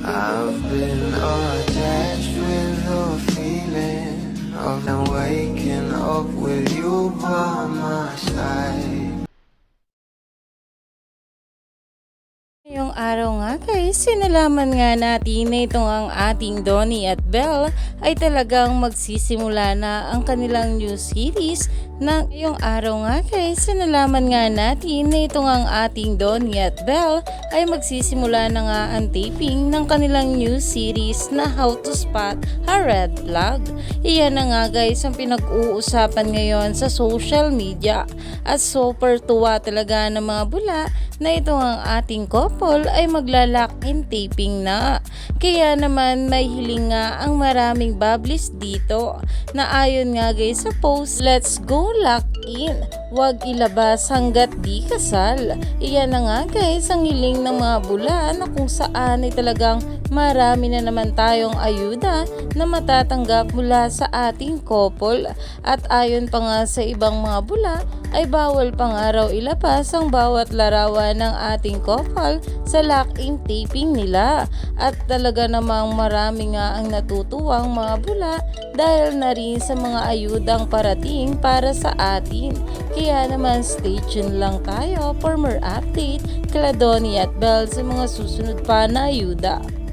I've been attached with the feeling of now waking up with you by my side. Ngayong araw nga guys, sinalaman nga natin na itong ang ating Donnie at Belle ay talagang magsisimula na ang kanilang new series. Ngayong araw nga guys, sinalaman nga natin na itong ang ating Donnie at Belle ay magsisimula na nga ang taping ng kanilang new series na How to Spot a Red Flag. Iyan na nga guys ang pinag-uusapan ngayon sa social media at super tuwa talaga ng mga bula na ito ang ating couple ay magla-lock-in taping na. Kaya naman may hiling nga ang maraming bubblies dito na ayon nga guys sa post, let's go lock-in, wag ilabas hanggat di kasal. Iyan na nga guys ang hiling ng mga bula na kung saan ay talagang marami na naman tayong ayuda na matatanggap mula sa ating couple. At ayon pa nga sa ibang mga bula ay bawal pang araw ilabas ang bawat larawan ng ating couple sa lock-in taping nila. At talaga namang marami nga ang natutuwang mga bula dahil na rin sa mga ayudang parating para sa atin. Kaya naman stay tuned lang tayo for more update kala Donnie at Belle sa mga susunod pa na ayuda.